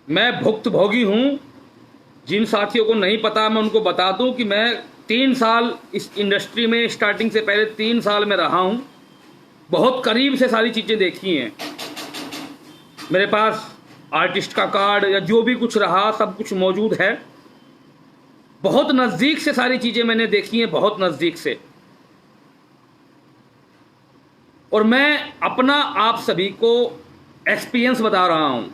मैं भुक्तभोगी हूँ। जिन साथियों को नहीं पता मैं उनको बता दूं कि मैं 3 साल इस इंडस्ट्री में, स्टार्टिंग से पहले 3 साल में रहा हूँ। बहुत करीब से सारी चीज़ें देखी हैं। मेरे पास आर्टिस्ट का कार्ड या जो भी कुछ रहा सब कुछ मौजूद है। बहुत नज़दीक से सारी चीज़ें मैंने देखी हैं, बहुत नज़दीक से। और मैं अपना आप सभी को एक्सपीरियंस बता रहा हूँ।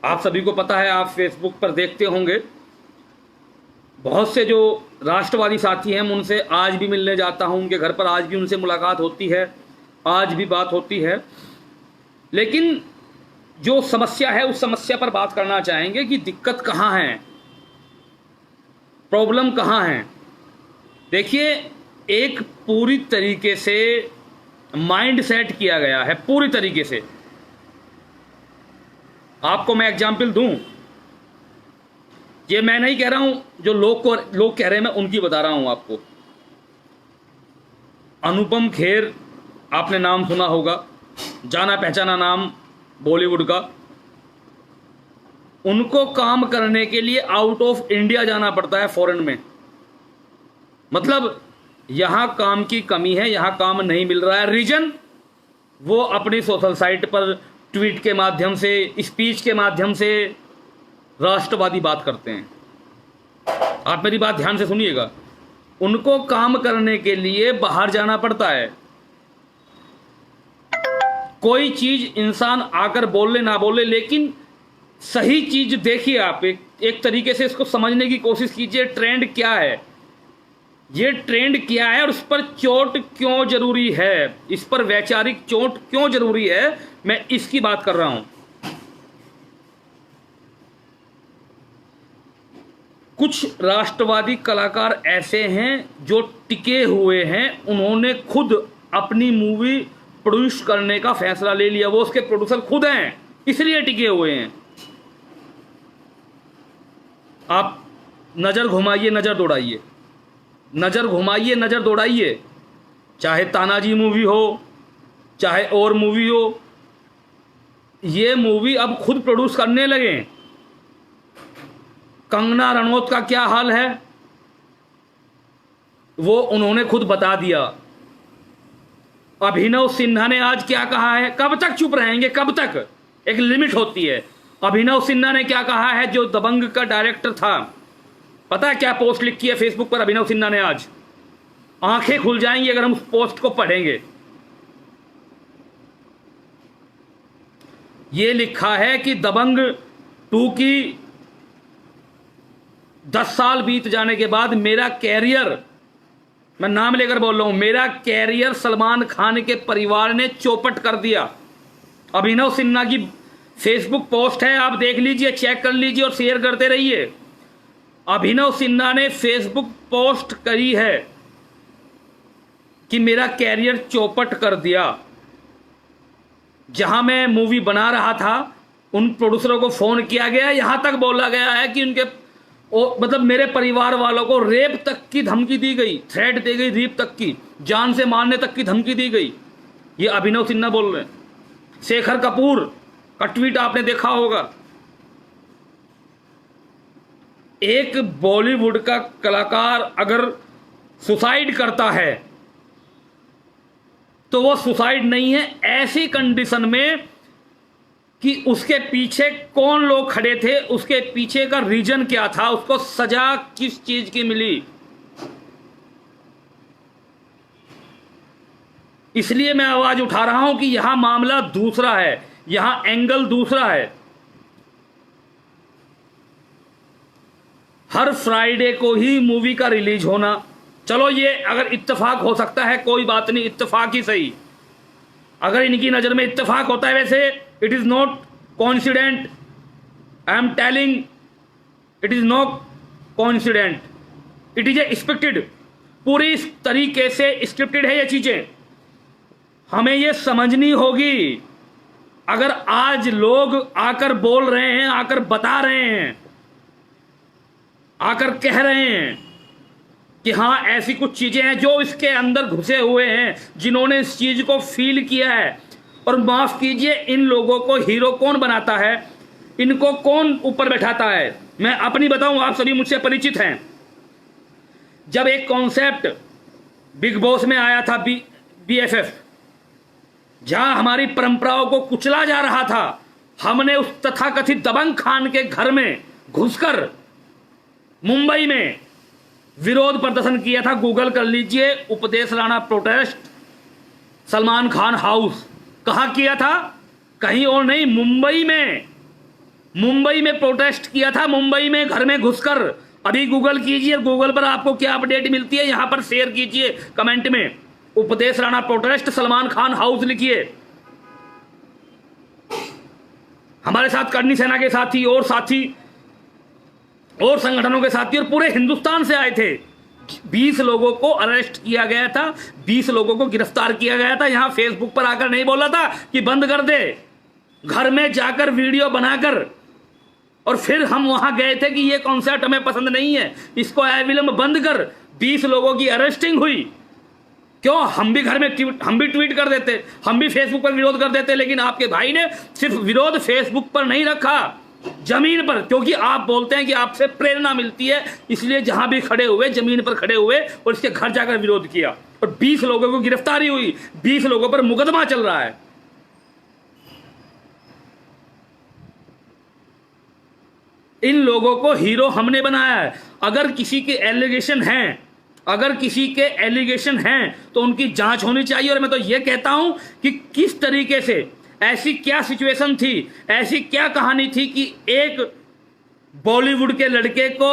आप सभी को पता है, आप फेसबुक पर देखते होंगे, बहुत से जो राष्ट्रवादी साथी हैं मैं उनसे आज भी मिलने जाता हूँ, उनके घर पर आज भी उनसे मुलाकात होती है, आज भी बात होती है। लेकिन जो समस्या है उस समस्या पर बात करना चाहेंगे कि दिक्कत कहाँ है, प्रॉब्लम कहाँ है। देखिए, एक पूरी तरीके से माइंड सेट किया गया है, पूरी तरीके से। आपको मैं एग्जाम्पल दूं, ये मैं नहीं कह रहा हूं, जो लोग कह रहे हैं मैं उनकी बता रहा हूं आपको। अनुपम खेर, आपने नाम सुना होगा, जाना पहचाना नाम बॉलीवुड का। उनको काम करने के लिए आउट ऑफ इंडिया जाना पड़ता है, फॉरेन में। मतलब यहां काम की कमी है, यहां काम नहीं मिल रहा है। रीजन, वो अपनी सोशल साइट पर ट्वीट के माध्यम से, स्पीच के माध्यम से राष्ट्रवादी बात करते हैं। आप मेरी बात ध्यान से सुनिएगा। उनको काम करने के लिए बाहर जाना पड़ता है। कोई चीज इंसान आकर बोले ना बोले, लेकिन सही चीज देखिए। आप एक तरीके से इसको समझने की कोशिश कीजिए। ट्रेंड क्या है, ये ट्रेंड क्या है और इस पर चोट क्यों जरूरी है, इस पर वैचारिक चोट क्यों जरूरी है, मैं इसकी बात कर रहा हूं। कुछ राष्ट्रवादी कलाकार ऐसे हैं जो टिके हुए हैं। उन्होंने खुद अपनी मूवी प्रोड्यूस करने का फैसला ले लिया, वो उसके प्रोड्यूसर खुद हैं, इसलिए टिके हुए हैं। आप नजर घुमाइए, नजर दौड़ाइए, नजर घुमाइए, नजर दौड़ाइए, चाहे तानाजी मूवी हो, चाहे और मूवी हो, ये मूवी अब खुद प्रोड्यूस करने लगे। कंगना रनौत का क्या हाल है वो उन्होंने खुद बता दिया। अभिनव सिन्हा ने आज क्या कहा है, कब तक चुप रहेंगे, कब तक, एक लिमिट होती है। अभिनव सिन्हा ने क्या कहा है, जो दबंग का डायरेक्टर था, पता है क्या पोस्ट लिखी है फेसबुक पर अभिनव सिन्हा ने आज? आंखें खुल जाएंगी अगर हम उस पोस्ट को पढ़ेंगे। ये लिखा है कि दबंग 2 की 10 साल बीत जाने के बाद मेरा कैरियर, मैं नाम लेकर बोल रहा हूं, मेरा कैरियर सलमान खान के परिवार ने चौपट कर दिया। अभिनव सिन्हा की फेसबुक पोस्ट है, आप देख लीजिए, चेक कर लीजिए और शेयर करते रहिए। अभिनव सिन्हा ने फेसबुक पोस्ट करी है कि मेरा कैरियर चौपट कर दिया। जहां मैं मूवी बना रहा था उन प्रोड्यूसरों को फोन किया गया, यहां तक बोला गया है कि उनके मतलब मेरे परिवार वालों को रेप तक की धमकी दी गई, थ्रेट दी गई, रेप तक की, जान से मारने तक की धमकी दी गई। ये अभिनव सिन्हा बोल रहे हैं। शेखर कपूर का ट्वीट आपने देखा होगा। एक बॉलीवुड का कलाकार अगर सुसाइड करता है तो वो सुसाइड नहीं है, ऐसी कंडीशन में कि उसके पीछे कौन लोग खड़े थे, उसके पीछे का रीजन क्या था, उसको सजा किस चीज की मिली। इसलिए मैं आवाज उठा रहा हूं कि यहां मामला दूसरा है, यहां एंगल दूसरा है। हर फ्राइडे को ही मूवी का रिलीज होना, चलो ये अगर इत्तेफाक हो सकता है कोई बात नहीं, इत्तेफाक ही सही। अगर इनकी नजर में इत्तेफाक होता है, वैसे it is not coincident, I am telling, it is not coincident, it is expected. पूरी इस तरीके से स्क्रिप्टेड है ये चीजें, हमें ये समझनी होगी। अगर आज लोग आकर बोल रहे हैं, आकर बता रहे हैं, आकर कह रहे हैं कि हाँ ऐसी कुछ चीजें हैं, जो इसके अंदर घुसे हुए हैं, जिन्होंने इस चीज को फील किया है। और माफ कीजिए, इन लोगों को हीरो कौन बनाता है? इनको कौन ऊपर बैठाता है? मैं अपनी बताऊं, आप सभी मुझसे परिचित हैं। जब एक कॉन्सेप्ट बिग बॉस में आया था, BFF, जहां हमारी परंपराओं को कुचला जा रहा था, हमने उस तथाकथित दबंग खान के घर में घुसकर मुंबई में विरोध प्रदर्शन किया था। गूगल कर लीजिए, उपदेश राणा प्रोटेस्ट सलमान खान हाउस। कहां किया था? कहीं और नहीं, मुंबई में प्रोटेस्ट किया था, मुंबई में घर में घुसकर। अभी गूगल कीजिए, गूगल पर आपको क्या अपडेट मिलती है यहां पर शेयर कीजिए कमेंट में। उपदेश राणा प्रोटेस्ट सलमान खान हाउस लिखिए। हमारे साथ करनी सेना के साथी और संगठनों के साथी और पूरे हिंदुस्तान से आए थे। 20 लोगों को अरेस्ट किया गया था, 20 लोगों को गिरफ्तार किया गया था। यहां फेसबुक पर आकर नहीं बोला था कि बंद कर दे, घर में जाकर वीडियो बनाकर, और फिर हम वहां गए थे कि ये कॉन्सेप्ट हमें पसंद नहीं है, इसको अविलंब बंद कर। 20 लोगों की अरेस्टिंग हुई। क्यों? हम भी घर में हम भी ट्वीट कर देते, हम भी फेसबुक पर विरोध कर देते, लेकिन आपके भाई ने सिर्फ विरोध फेसबुक पर नहीं रखा, जमीन पर, क्योंकि आप बोलते हैं कि आपसे प्रेरणा मिलती है, इसलिए जहां भी खड़े हुए जमीन पर खड़े हुए और इसके घर जाकर विरोध किया। और 20 लोगों को गिरफ्तारी हुई, 20 लोगों पर मुकदमा चल रहा है। इन लोगों को हीरो हमने बनाया है। अगर किसी के एलिगेशन हैं तो उनकी जांच होनी चाहिए। और मैं तो यह कहता हूं कि किस तरीके से, ऐसी क्या सिचुएशन थी, ऐसी क्या कहानी थी कि एक बॉलीवुड के लड़के को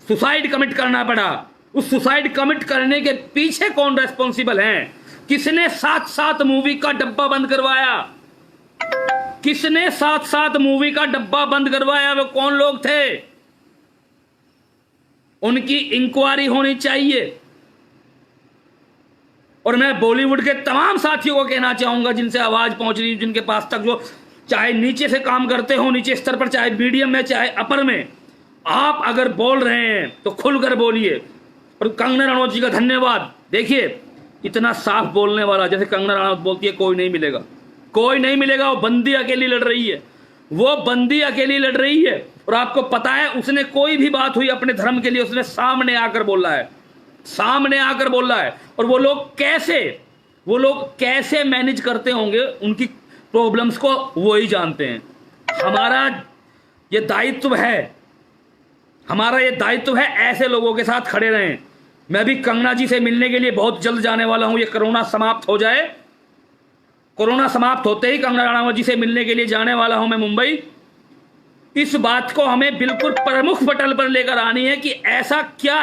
सुसाइड कमिट करना पड़ा। उस सुसाइड कमिट करने के पीछे कौन रेस्पॉन्सिबल है? किसने साथ मूवी का डब्बा बंद करवाया? किसने साथ मूवी का डब्बा बंद करवाया? वो कौन लोग थे? उनकी इंक्वायरी होनी चाहिए। और मैं बॉलीवुड के तमाम साथियों को कहना चाहूंगा जिनसे आवाज पहुंच रही है, जिनके पास तक, जो चाहे नीचे से काम करते हो, नीचे स्तर पर, चाहे मीडियम में, चाहे अपर में, आप अगर बोल रहे हैं तो खुलकर बोलिए। और कंगना रनौत जी का धन्यवाद। देखिए, इतना साफ बोलने वाला जैसे कंगना रनौत बोलती है, कोई नहीं मिलेगा, कोई नहीं मिलेगा। वो बंदी अकेली लड़ रही है, वो बंदी अकेली लड़ रही है। और आपको पता है, उसने कोई भी बात हुई अपने धर्म के लिए, उसने सामने आकर बोला है, सामने आकर बोला है। और वो लोग कैसे मैनेज करते होंगे उनकी प्रॉब्लम्स को, वो ही जानते हैं। हमारा ये दायित्व है, ऐसे लोगों के साथ खड़े रहें। मैं भी कंगना जी से मिलने के लिए बहुत जल्द जाने वाला हूं। ये कोरोना समाप्त हो जाए, कोरोना समाप्त होते ही कंगना रनौत जी से मिलने के लिए जाने वाला हूं मैं मुंबई। इस बात को हमें बिल्कुल प्रमुख पटल पर लेकर आनी है कि ऐसा क्या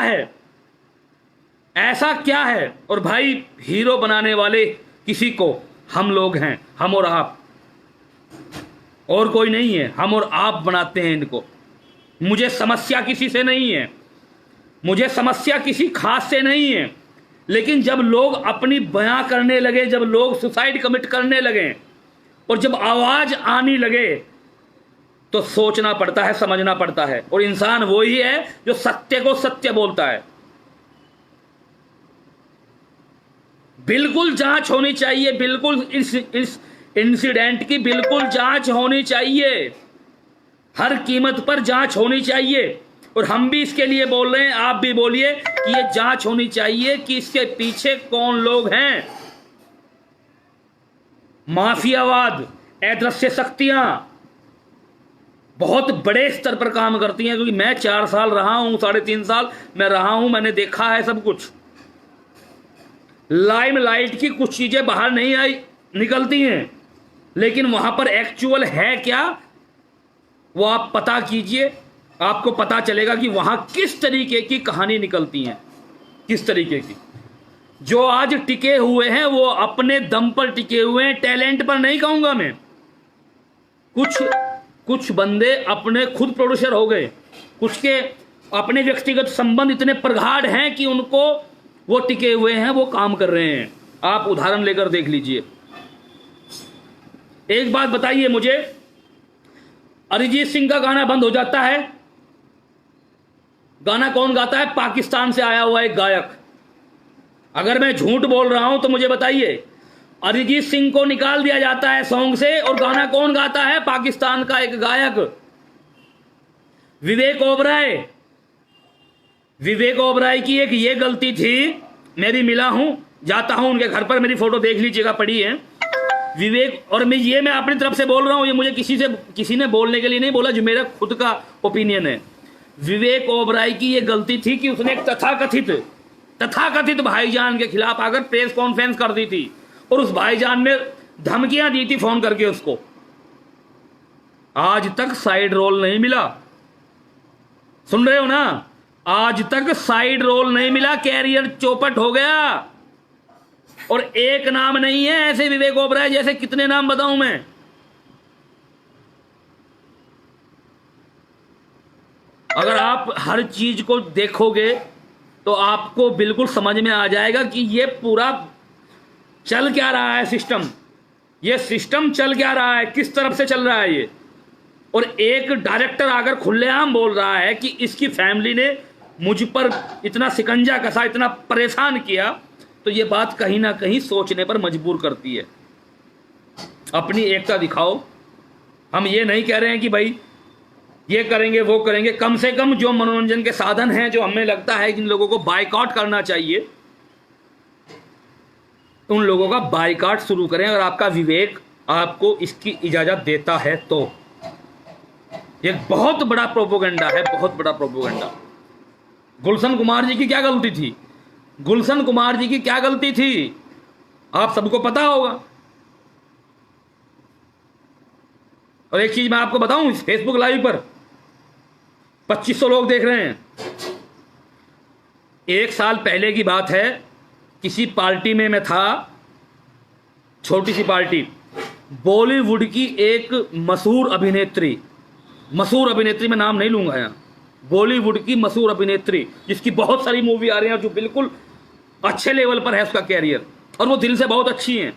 है। और भाई, हीरो बनाने वाले किसी को हम लोग हैं, हम और आप, और कोई नहीं है। हम और आप बनाते हैं इनको। मुझे समस्या किसी से नहीं है, मुझे समस्या किसी खास से नहीं है। लेकिन जब लोग अपनी बयां करने लगे, जब लोग सुसाइड कमिट करने लगे, और जब आवाज आने लगे, तो सोचना पड़ता है, समझना पड़ता है। और इंसान वही है जो सत्य को सत्य बोलता है। बिल्कुल जांच होनी चाहिए, बिल्कुल इस इंसिडेंट की बिल्कुल जांच होनी चाहिए, हर कीमत पर जांच होनी चाहिए। और हम भी इसके लिए बोल रहे हैं, आप भी बोलिए कि ये जांच होनी चाहिए कि इसके पीछे कौन लोग हैं। माफियावाद, अदृश्य शक्तियां बहुत बड़े स्तर पर काम करती हैं। क्योंकि मैं 4 साल रहा हूं, 3.5 साल मैं रहा हूं, मैंने देखा है सब कुछ। लाइमलाइट की कुछ चीजें बाहर नहीं आई, निकलती हैं, लेकिन वहां पर एक्चुअल है क्या, वो आप पता कीजिए, आपको पता चलेगा कि वहां किस तरीके की कहानी निकलती हैं, किस तरीके की। जो आज टिके हुए हैं वो अपने दम पर टिके हुए हैं, टैलेंट पर नहीं कहूंगा मैं। कुछ बंदे अपने खुद प्रोड्यूसर हो गए, कुछ के अपने व्यक्तिगत संबंध इतने प्रगाढ़ हैं कि उनको वो टिके हुए हैं, वो काम कर रहे हैं। आप उदाहरण लेकर देख लीजिए। एक बात बताइए मुझे, अरिजीत सिंह का गाना बंद हो जाता है, गाना कौन गाता है? पाकिस्तान से आया हुआ एक गायक। अगर मैं झूठ बोल रहा हूं तो मुझे बताइए। अरिजीत सिंह को निकाल दिया जाता है सॉन्ग से, और गाना कौन गाता है? पाकिस्तान का एक गायक विवेक ओबराय। विवेक ओबराय की एक ये गलती थी, मैं भी मिला हूं, जाता हूं उनके घर पर, मेरी फोटो देख लीजिएगा, पड़ी है विवेक। और मैं अपनी तरफ से बोल रहा हूं, ये मुझे किसी ने बोलने के लिए नहीं बोला, जो मेरा खुद का ओपिनियन है। विवेक ओबराय की ये गलती थी कि उसने एक तथाकथित भाईजान के खिलाफ आकर प्रेस कॉन्फ्रेंस कर दी थी, और उस भाईजान ने धमकियां दी थी फोन करके उसको। आज तक साइड रोल नहीं मिला, सुन रहे हो ना? आज तक साइड रोल नहीं मिला, कैरियर चौपट हो गया। और एक नाम नहीं है ऐसे विवेक ओबराय जैसे, कितने नाम बताऊं मैं? अगर आप हर चीज को देखोगे तो आपको बिल्कुल समझ में आ जाएगा कि ये पूरा चल क्या रहा है सिस्टम, ये सिस्टम चल क्या रहा है, किस तरफ से चल रहा है ये। और एक डायरेक्टर आकर खुलेआम बोल रहा है कि इसकी फैमिली ने मुझ पर इतना शिकंजा कसा, इतना परेशान किया, तो ये बात कहीं ना कहीं सोचने पर मजबूर करती है। अपनी एकता दिखाओ। हम ये नहीं कह रहे हैं कि भाई ये करेंगे वो करेंगे, कम से कम जो मनोरंजन के साधन हैं, जो हमें लगता है कि इन लोगों को बायकॉट करना चाहिए, उन लोगों का बायकॉट शुरू करें। अगर आपका विवेक आपको इसकी इजाजत देता है तो। एक बहुत बड़ा प्रोपोगंडा है, बहुत बड़ा प्रोपोगंडा। गुलशन कुमार जी की क्या गलती थी? गुलशन कुमार जी की क्या गलती थी? आप सबको पता होगा। और एक चीज मैं आपको बताऊं, इस फेसबुक लाइव पर 2500 लोग देख रहे हैं। एक साल पहले की बात है, किसी पार्टी में मैं था, छोटी सी पार्टी, बॉलीवुड की एक मशहूर अभिनेत्री, मैं नाम नहीं लूंगा यहाँ, बॉलीवुड की मशहूर अभिनेत्री जिसकी बहुत सारी मूवी आ रही हैं, जो बिल्कुल अच्छे लेवल पर है उसका कैरियर, और वो दिल से बहुत अच्छी हैं।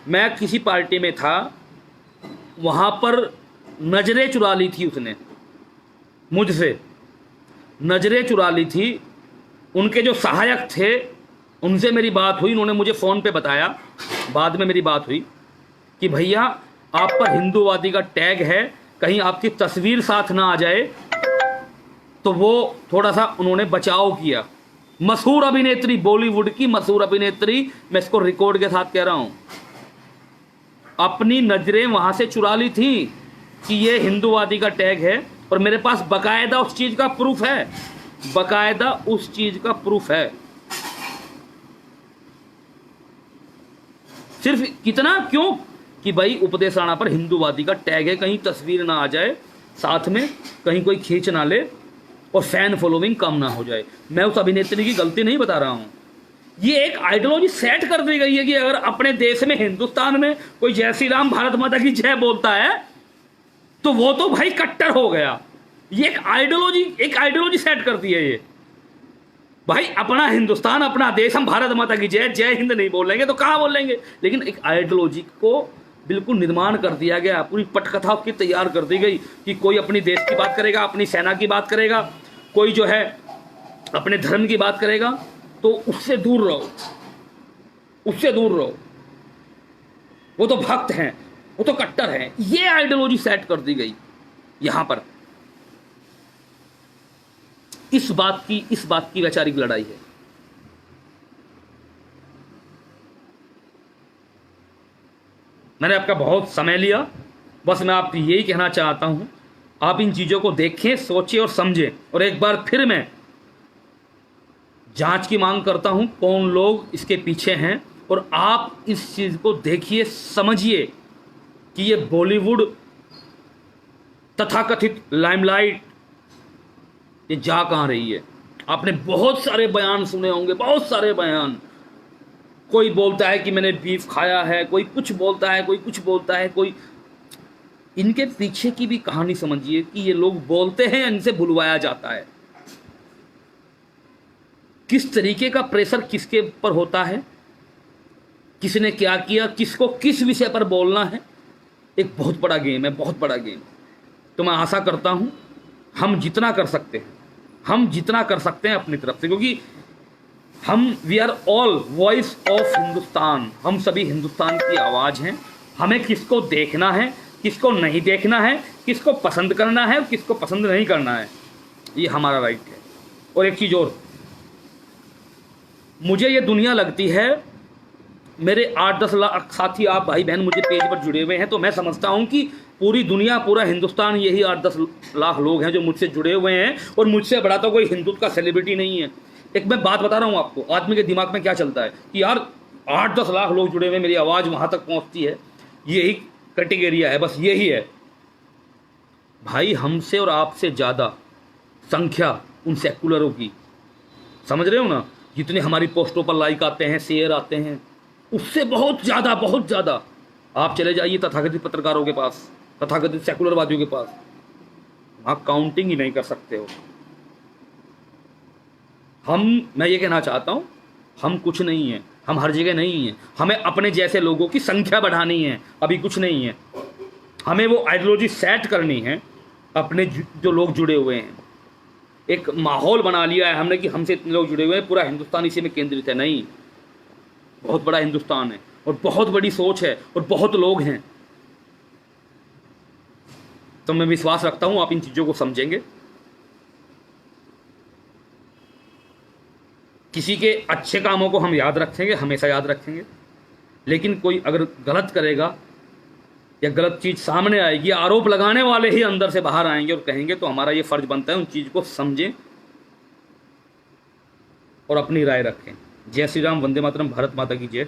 मैं किसी पार्टी में था, वहाँ पर नजरें चुरा ली थी उसने मुझसे, नजरें चुरा ली थी। उनके जो सहायक थे उनसे मेरी बात हुई, उन्होंने मुझे फ़ोन पे बताया, बाद में मेरी बात हुई कि भैया आप पर हिंदूवादी का टैग है, कहीं आपकी तस्वीर साथ ना आ जाए। तो वो थोड़ा सा उन्होंने बचाव किया। मशहूर अभिनेत्री, बॉलीवुड की मशहूर अभिनेत्री, मैं इसको रिकॉर्ड के साथ कह रहा हूं, अपनी नजरें वहां से चुरा ली थी कि ये हिंदूवादी का टैग है, और मेरे पास बकायदा उस चीज का प्रूफ है, बकायदा उस चीज का प्रूफ है। सिर्फ कितना क्यों कि भाई उपदेश राणा पर हिंदूवादी का टैग है, कहीं तस्वीर ना आ जाए साथ में, कहीं कोई खींच ना ले, और फैन फॉलोइंग कम ना हो जाए। मैं उस अभिनेत्री की गलती नहीं बता रहा हूं। ये एक आइडियोलॉजी सेट कर दी गई है कि अगर अपने देश में, हिंदुस्तान में कोई जय श्री राम, भारत माता की जय बोलता है तो वो तो भाई कट्टर हो गया। ये एक आइडियोलॉजी सेट करती है ये। भाई अपना हिंदुस्तान, अपना देश, हम भारत माता की जय, जय हिंद नहीं बोलेंगे तो कहाँ बोलेंगे? लेकिन एक आइडियोलॉजी को बिल्कुल निर्माण कर दिया गया, पूरी पटकथा उसकी तैयार कर दी गई कि कोई अपनी देश की बात करेगा, अपनी सेना की बात करेगा, कोई जो है अपने धर्म की बात करेगा, तो उससे दूर रहो, उससे दूर रहो। वो तो भक्त हैं, वो तो कट्टर हैं। ये आइडियोलॉजी सेट कर दी गई यहां पर। इस बात की वैचारिक लड़ाई है। मैंने आपका बहुत समय लिया, बस मैं आपको यही कहना चाहता हूं, आप इन चीज़ों को देखें, सोचें और समझें। और एक बार फिर मैं जांच की मांग करता हूं, कौन लोग इसके पीछे हैं, और आप इस चीज़ को देखिए, समझिए कि ये बॉलीवुड तथाकथित लाइमलाइट ये जा कहाँ रही है। आपने बहुत सारे बयान सुने होंगे, बहुत सारे बयान। कोई बोलता है कि मैंने बीफ खाया है, कोई कुछ बोलता है, कोई कुछ बोलता है, कोई। इनके पीछे की भी कहानी समझिए कि ये लोग बोलते हैं, इनसे बुलवाया जाता है। किस तरीके का प्रेशर किसके ऊपर होता है, किसने क्या किया, किसको किस विषय पर बोलना है, एक बहुत बड़ा गेम है, बहुत बड़ा गेम। तो मैं आशा करता हूं हम जितना कर सकते हैं, हम जितना कर सकते हैं अपनी तरफ से, क्योंकि we are all voice of Hindustan, हम सभी हिंदुस्तान की आवाज़ हैं। हमें किसको देखना है, किसको नहीं देखना है, किसको पसंद करना है और किसको पसंद नहीं करना है, ये हमारा राइट है। और एक चीज़ और, मुझे ये दुनिया लगती है, मेरे 8-10 लाख साथी आप भाई बहन मुझे पेज पर जुड़े हुए हैं, तो मैं समझता हूँ कि पूरी दुनिया, पूरा हिंदुस्तान, यही 8-10 लाख लोग हैं जो मुझसे जुड़े हुए हैं। और मुझसे बड़ा तो कोई हिंदुत्व का सेलिब्रिटी नहीं है। एक मैं बात बता रहा हूँ आपको, आदमी के दिमाग में क्या चलता है कि यार 8-10 लाख लोग जुड़े हुए, मेरी आवाज़ वहाँ तक पहुँचती है, यही कैटेगरिया है, बस यही है। भाई हमसे और आपसे ज़्यादा संख्या उन सेकुलरों की, समझ रहे हो ना, जितने हमारी पोस्टों पर लाइक आते हैं, शेयर आते हैं, उससे बहुत ज़्यादा, बहुत ज़्यादा। आप चले जाइए तथाकथित पत्रकारों के पास, तथाकथित सेकुलरवादियों के पास, वहाँ काउंटिंग ही नहीं कर सकते हो। मैं ये कहना चाहता हूँ, हम कुछ नहीं हैं, हम हर जगह नहीं हैं। हमें अपने जैसे लोगों की संख्या बढ़ानी है, अभी कुछ नहीं है। हमें वो आइडियोलॉजी सेट करनी है, अपने जो लोग जुड़े हुए हैं। एक माहौल बना लिया है हमने कि हमसे इतने लोग जुड़े हुए हैं, पूरा हिंदुस्तान इसी में केंद्रित है। नहीं, बहुत बड़ा हिंदुस्तान है और बहुत बड़ी सोच है और बहुत लोग हैं। तो मैं विश्वास रखता हूँ आप इन चीज़ों को समझेंगे। किसी के अच्छे कामों को हम याद रखेंगे, हमेशा याद रखेंगे, लेकिन कोई अगर गलत करेगा या गलत चीज़ सामने आएगी, आरोप लगाने वाले ही अंदर से बाहर आएंगे और कहेंगे, तो हमारा ये फर्ज बनता है उन चीज़ को समझें और अपनी राय रखें। जय श्री राम, वंदे मातरम, भारत माता की जय।